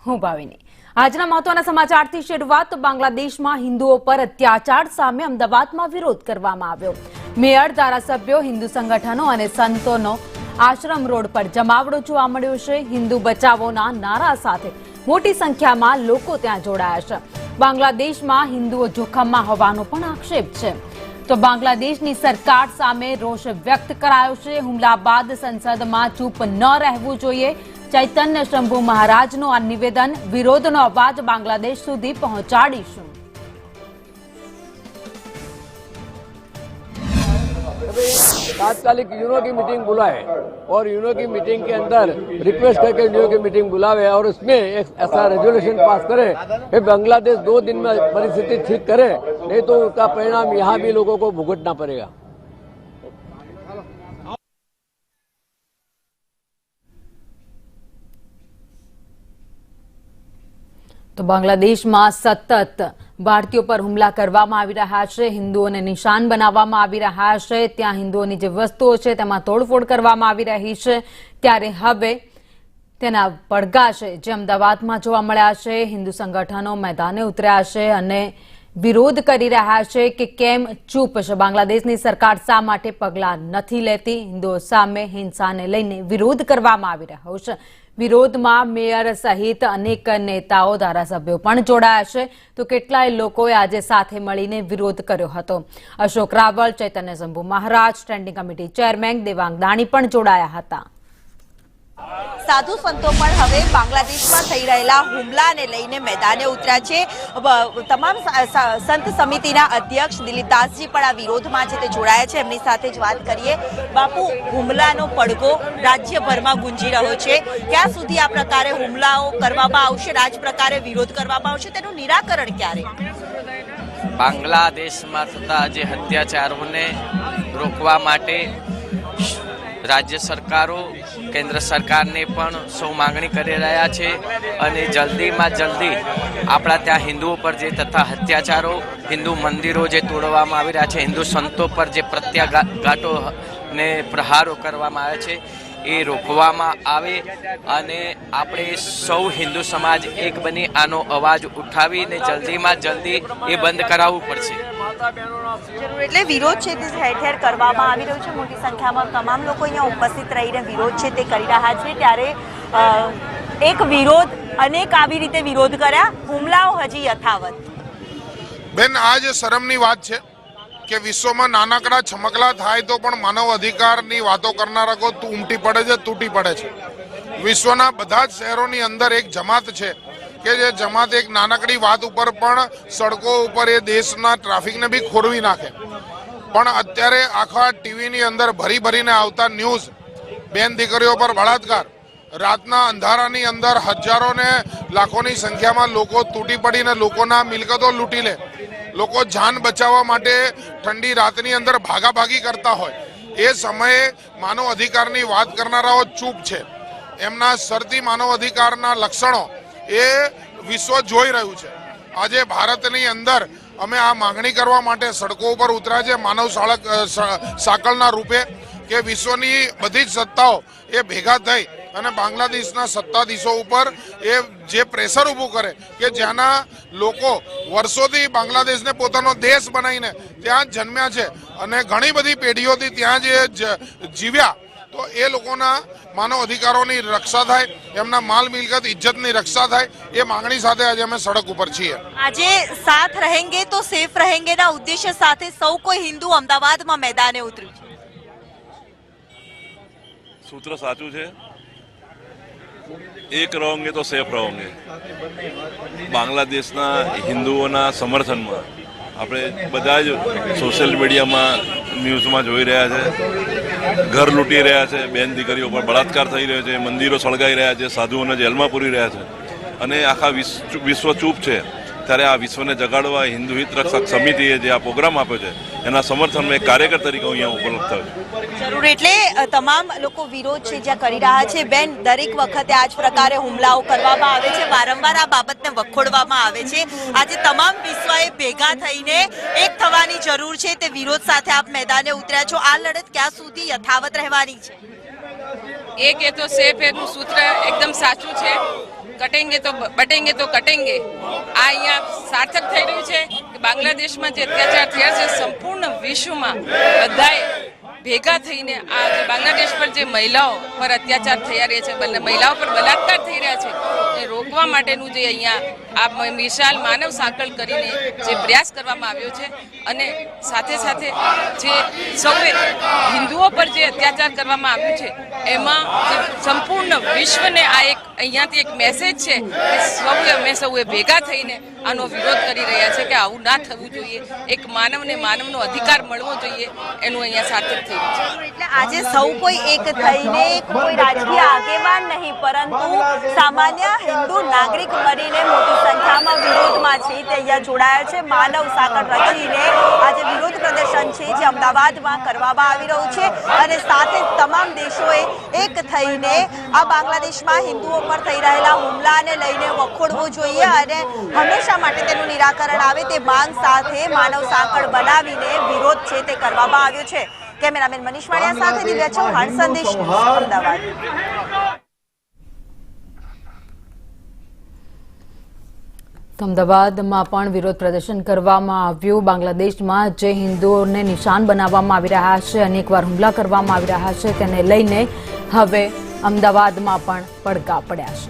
હું ભાવિની। આજના મહત્વના સમાચારથી શરૂઆત। બાંગ્લાદેશમાં હિન્દુઓ પર અત્યાચાર સામે અમદાવાદમાં વિરોધ કરવામાં આવ્યો। મેયર, ધારાસભ્યો, હિન્દુ સંગઠનો અને સંતોનો આશ્રમ રોડ પર જમાવડો જોવા મળ્યો છે। હિન્દુ બચાવોના નારા સાથે મોટી સંખ્યામાં લોકો ત્યાં જોડાયા છે। બાંગ્લાદેશમાં હિન્દુઓ જોખમમાં હોવાનો પણ આક્ષેપ છે। તો બાંગ્લાદેશની સરકાર સામે રોષ વ્યક્ત કરાયો છે। હુમલા બાદ સંસદમાં ચૂપ ન રહેવું જોઈએ। ચૈતન્ય શંભુ મહારાજનું આ નિવેદન, વિરોધનો અવાજ બાંગ્લાદેશ સુધી પહોંચાડીશું। तात्कालिक यूनो की मीटिंग बुलाए और यूनो की मीटिंग के अंदर रिक्वेस्ट करके यूनो की मीटिंग बुलावे और उसमें एक ऐसा रेजोल्यूशन पास करे कि बांग्लादेश 2 दिन में परिस्थिति ठीक करे, नहीं तो उसका परिणाम यहाँ भी लोगों को भुगतना पड़ेगा। तो बांग्लादेशમાં સતત ભારતીયો પર હુમલા કરવામાં આવી રહ્યા છે। હિન્દુઓને નિશાન બનાવવામાં આવી રહ્યા છે। ત્યાં હિન્દુઓની જે વસ્તુઓ છે તેમાં તોડફોડ કરવામાં આવી રહી છે। ત્યારે હવે તેના પડઘા છે જે અમદાવાદમાં જોવા મળ્યા છે। હિન્દુ સંગઠનો મેદાને ઉતર્યા છે અને વિરોધ કરી રહ્યા છે કે કેમ ચૂપ છે બાંગ્લાદેશની સરકાર, શા માટે પગલાં નથી લેતી। હિન્દુઓ સામે હિંસાને લઈને વિરોધ કરવામાં આવી રહ્યો છે। વિરોધમાં મેયર સહિત અનેક નેતાઓ, ધારાસભ્યો પણ જોડાયા છે। તો કેટલાય લોકોએ આજે સાથે મળીને વિરોધ કર્યો હતો। અશોક રાવલ, ચૈતન્ય શંભુ મહારાજ, standing committee chairman Devang Dani પણ જોડાયા હતા। સાધુ સંતો પણ હવે બાંગ્લાદેશમાં થઈ રહેલા હુમલાને લઈને મેદાને ઉતર્યા છે। તમામ સંત સમિતિના અધ્યક્ષ દિલીપદાસજી પણ આ વિરોધમાં છે તે જોડાયા છે। એમની સાથે જ વાત કરીએ। બાપુ, હુમલાનો પડઘો રાજ્યભરમાં ગુંજી રહ્યો છે। ક્યાં સુધી આ પ્રકારે હુમલાઓ કરવામાં આવશે, આ જ પ્રકારે વિરોધ કરવામાં આવશે, તેનું નિરાકરણ ક્યારે? બાંગ્લાદેશમાં થતા જે અત્યાચારોને રોકવા માટે રાજ્ય સરકારો, કેન્દ્ર સરકારને પણ સૌ માંગણી કરી રહ્યા છે અને જલ્દીમાં જલ્દી આપણા ત્યાં હિન્દુઓ પર જે થતા અત્યાચારો, હિન્દુ મંદિરો જે તોડવામાં આવી રહ્યા છે, હિન્દુ સંતો પર જે પ્રત્યાઘાતો ને પ્રહારો કરવામાં આવે છે એ રોકવામાં આવે અને આપણે સૌ હિન્દુ સમાજ એક બની આનો અવાજ ઉઠાવીને જલ્દીમાં જલ્દી એ બંધ કરાવવું પડશે। એટલે વિરોધ છે તે ઠેર ઠેર કરવામાં આવી રહ્યો છે। મોટી સંખ્યામાં તમામ લોકો અહીંયા ઉપસ્થિત રહીને વિરોધ છે તે કરી રહ્યા છે। ત્યારે એક વિરોધ, અનેક આવી રીતે વિરોધ કર્યા, હુમલાઓ હજી યથાવત। બેન, આજ શરમની વાત છે કે વિશ્વમાં નાનકડા છમકલા થાય તો પણ માનવ અધિકારની વાતો કરનારા કો ઉમટી પડે છે, તૂટી પડે છે। વિશ્વના બધા જ શહેરોની અંદર એક જમાત છે કે જે જમાત એક નાનકડી વાત ઉપર પણ સડકો ઉપર એ દેશના ટ્રાફિકને બી ખોરવી નાખે। પણ અત્યારે આખા ટીવીની અંદર ભરી ભરીને આવતા ન્યૂઝ, બેન દીકરીઓ પર બળાત્કાર, રાતના અંધારાની અંદર હજારો ને લાખોની સંખ્યામાં લોકો તૂટી પડીને લોકોના મિલકતો લૂંટી લે, લોકો જાન બચાવવા માટે ઠંડી રાતની અંદર ભાગાભાગી કરતા હોય, એ સમયે માનવ અધિકારની વાત કરનારાઓ ચૂપ છે। એમના શરતી માનવ અધિકારના લક્ષણો એ વિશ્વ જોઈ રહ્યું છે। આજે ભારતની અંદર અમે આ માંગણી કરવા માટે સડકો ઉપર ઉતર્યા છે માનવ સાંકળના રૂપે કે વિશ્વની બધી જ સત્તાઓ એ ભેગા થઈ અને બાંગ્લાદેશના સત્તાધીશો ઉપર એ જે પ્રેશર ઊભું કરે કે જ્યાંના લોકો વર્ષોથી બાંગ્લાદેશને પોતાનો દેશ બનાવીને ત્યાં જ જન્મ્યા છે અને ઘણી બધી પેઢીઓથી ત્યાં જે જીવ્યા, તો એ લોકોના માનવ અધિકારોની રક્ષા થાય, એમના માલ મિલકત ઇજ્જતની રક્ષા થાય, એ માંગણી સાથે આજે અમે સડક ઉપર છીએ। આજે સાથ રહેંગે તો સેફ રહેંગે ના ઉદ્દેશ્ય સાથે સૌ કોઈ હિન્દુ અમદાવાદમાં મેદાને ઉતર્યું છે। સૂત્ર સાચું છે, એક રહોંગે તો સેફ રહોંગે। બાંગ્લાદેશના હિન્દુઓના સમર્થનમાં આપણે બધા જ સોશિયલ મીડિયામાં, ન્યૂઝમાં જોઈ રહ્યા છે। ઘર લૂંટી રહ્યા છે, બેન દીકરીઓ પર બળાત્કાર થઈ રહ્યો છે, મંદિરો સળગાઈ રહ્યા છે, સાધુઓને જેલમાં પૂરી રહ્યા છે અને આખા વિશ્વ ચૂપ છે। ત્યારે આ વિશ્વને જગાડવા હિન્દુ હિત રક્ષક સમિતિએ જે આ પ્રોગ્રામ આપ્યો છે એના સમર્થનમાં એક કાર્યકર તરીકે અહીંયા ઉપલબ્ધ થયો છે। જરૂર, એટલે તમામ લોકો વિરોધ છે જ્યાં કરી રહ્યા છે। બેન, દરેક વખતે આ જ પ્રકારે હુમલાઓ કરવામાં આવે છે, વારંવાર આ બાબતને વખોડવામાં આવે છે। આજે તમામ વિશ્વએ ભેગા થઈને એક થવાની જરૂર છે, તે વિરોધ સાથે આપ મેદાને ઉતર્યા છો। આ લડત ક્યાં સુધી યથાવત રહેવાની છે? એક એ તો સેફ એનું સૂત્ર એકદમ સાચું છે। કટેંગે તો બટેંગે તો કટેંગે આ અહીંયા સાર્થક થઈ રહ્યું છે કે બાંગ્લાદેશમાં જે અત્યાચાર થયા છે સંપૂર્ણ વિશ્વમાં બધાએ ભેગા થઈને આ જે બાંગ્લાદેશ પર જે મહિલાઓ પર અત્યાચાર થઈ રહ્યા છે, મહિલાઓ પર બલાત્કાર થઈ રહ્યા છે એ રોકવા માટેનું જે અહીંયા આ વિશાળ માનવ સાંકળ કરીને જે પ્રયાસ કરવામાં આવ્યો છે અને સાથે સાથે જે સૌએ હિન્દુઓ પર જે અત્યાચાર કરવામાં આવ્યું છે એમાં જે સંપૂર્ણ વિશ્વને આ એક અહીંયાથી એક મેસેજ છે કે અમે સૌએ ભેગા થઈને આનો વિરોધ કરી રહ્યા છે કે આવું ના થવું જોઈએ, એક માનવને માનવનો અધિકાર મળવો જોઈએ, એનું અહીંયા સાર્થક થયું છે. એટલે આજે સૌ કોઈ એક થઈને કોઈ રાજકીય આગેવાન નહીં પરંતુ સામાન્ય હિન્દુ નાગરિક બનીને મોટી સંખ્યામાં વિરોધમાં છે તે અહીંયા જોડાયા છે. માનવ સાંકળ રચીને આજે વિરોધ પ્રદર્શન છે જે અમદાવાદમાં કરવામાં આવી રહ્યું છે અને સાથે તમામ દેશોએ એક થઈને આ બાંગ્લાદેશમાં હિન્દુઓ પર થઈ રહેલા હુમલાને લઈને વખોડવું જોઈએ અને હંમેશા માટે તેનું નિરાકરણ આવે તે માંગ સાથે માનવ સાંકળ બનાવીને વિરોધ છે તે કરવામાં આવ્યો છે. કેમેરામેન મનીષ વાણિયા સાથે દિવ્યા ચૌહાણ, સંદેશ ન્યૂઝ, અમદાવાદ. તો અમદાવાદમાં પણ વિરોધ પ્રદર્શન કરવામાં આવ્યું. બાંગ્લાદેશમાં જે હિન્દુઓને નિશાન બનાવવામાં આવી રહ્યા છે, અનેકવાર હુમલા કરવામાં આવી રહ્યા છે તેને લઈને હવે અમદાવાદમાં પણ પડઘા પડ્યા છે.